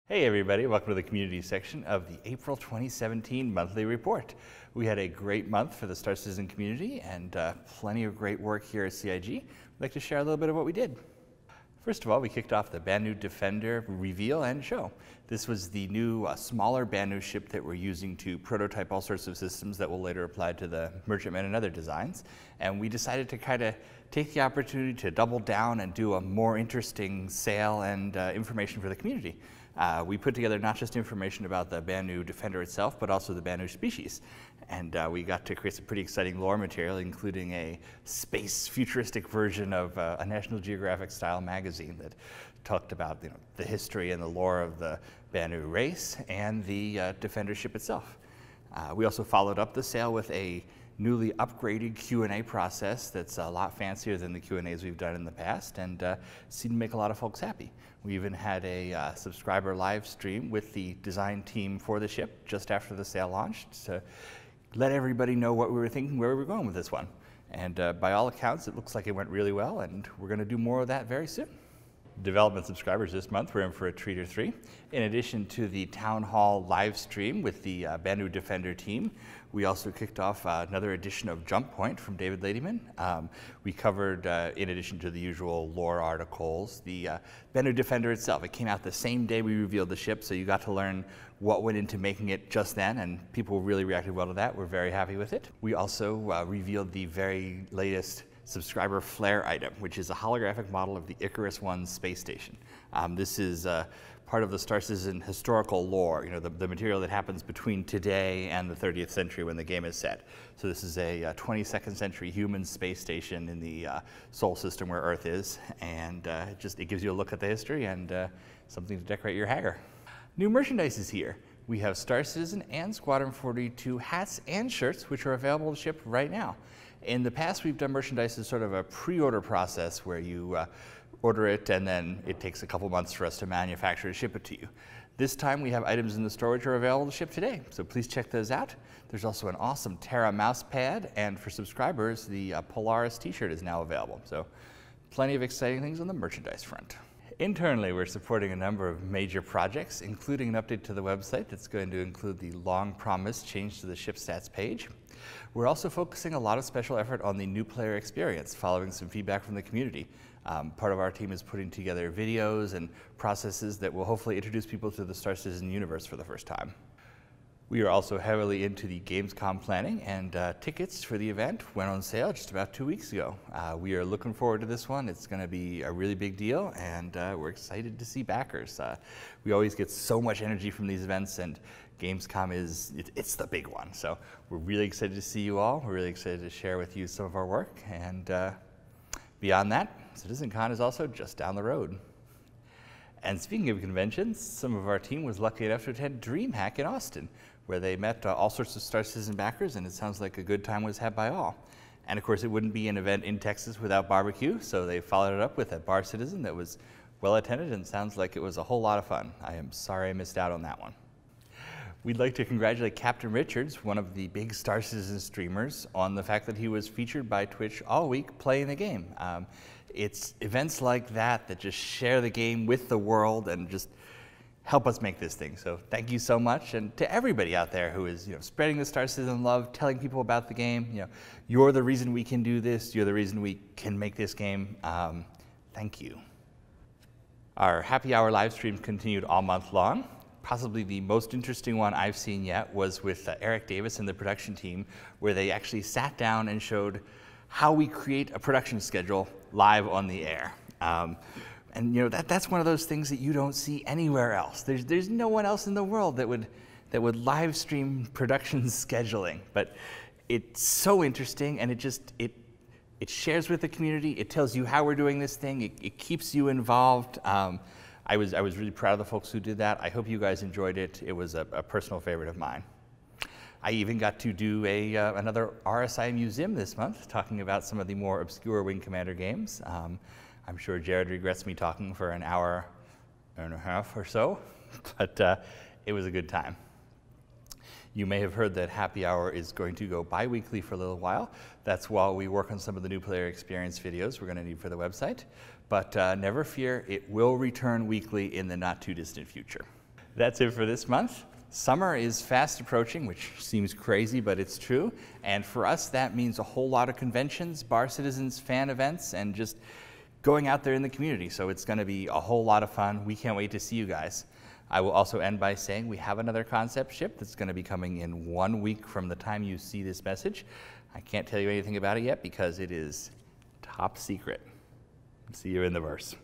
Hey everybody, welcome to the community section of the April 2017 monthly report. We had a great month for the Star Citizen community and plenty of great work here at CIG. We'd like to share a little bit of what we did. First of all, we kicked off the Banu Defender reveal and show. This was the new smaller Banu ship that we're using to prototype all sorts of systems that will later apply to the Merchantman and other designs. And we decided to kind of take the opportunity to double down and do a more interesting sale and information for the community. We put together not just information about the Banu Defender itself, but also the Banu species. And we got to create some pretty exciting lore material, including a space futuristic version of a National Geographic style magazine that talked about the history and the lore of the Banu race and the Defender ship itself. We also followed up the sale with a newly upgraded Q&A process that's a lot fancier than the Q&As we've done in the past and seemed to make a lot of folks happy. We even had a subscriber live stream with the design team for the ship just after the sale launched to let everybody know what we were thinking, where we were going with this one. And by all accounts, it looks like it went really well, and we're going to do more of that very soon. Development subscribers this month, we're in for a treat or three. In addition to the Town Hall live stream with the Banu Defender team, we also kicked off another edition of Jump Point from David Ladyman. We covered, in addition to the usual lore articles, the Banu Defender itself. It came out the same day we revealed the ship, so you got to learn what went into making it just then, and people really reacted well to that. We're very happy with it. We also revealed the very latest subscriber flare item, which is a holographic model of the Icarus I space station. This is part of the Star Citizen historical lore, the material that happens between today and the 30th century when the game is set. So this is a 22nd century human space station in the Sol system where Earth is, and it gives you a look at the history and something to decorate your hangar. New merchandise is here. We have Star Citizen and Squadron 42 hats and shirts, which are available to ship right now. In the past, we've done merchandise as sort of a pre-order process where you order it and then it takes a couple months for us to manufacture and ship it to you. This time we have items in the store which are available to ship today, so please check those out. There's also an awesome Terra mouse pad, and for subscribers, the Polaris t-shirt is now available. So plenty of exciting things on the merchandise front. Internally, we're supporting a number of major projects, including an update to the website that's going to include the long-promised change to the ship stats page. We're also focusing a lot of special effort on the new player experience, following some feedback from the community. Part of our team is putting together videos and processes that will hopefully introduce people to the Star Citizen universe for the first time. We are also heavily into the Gamescom planning, and tickets for the event went on sale just about 2 weeks ago. We are looking forward to this one. It's going to be a really big deal, and we're excited to see backers. We always get so much energy from these events, and Gamescom it's the big one. So we're really excited to see you all. We're really excited to share with you some of our work, and beyond that, CitizenCon is also just down the road. And speaking of conventions, some of our team was lucky enough to attend DreamHack in Austin, where they met all sorts of Star Citizen backers, and it sounds like a good time was had by all. And of course, it wouldn't be an event in Texas without barbecue, so they followed it up with a Bar Citizen that was well attended and sounds like it was a whole lot of fun. I am sorry I missed out on that one. We'd like to congratulate Captain Richards, one of the big Star Citizen streamers, on the fact that he was featured by Twitch all week playing the game. It's events like that that just share the game with the world and just help us make this thing. So thank you so much, and to everybody out there who is spreading the Star Citizen love, telling people about the game. You're the reason we can do this. You're the reason we can make this game. Thank you. Our happy hour live streams continued all month long. Possibly the most interesting one I've seen yet was with Eric Davis and the production team, where they actually sat down and showed how we create a production schedule live on the air. And that's one of those things that you don't see anywhere else. There's no one else in the world that would live stream production scheduling. But it's so interesting, and it shares with the community. It tells you how we're doing this thing. It keeps you involved. I was really proud of the folks who did that. I hope you guys enjoyed it. It was a personal favorite of mine. I even got to do another RSI museum this month, talking about some of the more obscure Wing Commander games. I'm sure Jared regrets me talking for an hour and a half or so, but it was a good time. You may have heard that Happy Hour is going to go bi-weekly for a little while. That's while we work on some of the new player experience videos we're going to need for the website. But never fear, it will return weekly in the not too distant future. That's it for this month. Summer is fast approaching, which seems crazy, but it's true. And for us, that means a whole lot of conventions, Bar Citizens fan events, and just going out there in the community. So it's going to be a whole lot of fun. We can't wait to see you guys. I will also end by saying we have another concept ship that's going to be coming in 1 week from the time you see this message. I can't tell you anything about it yet because it is top secret. See you in the verse.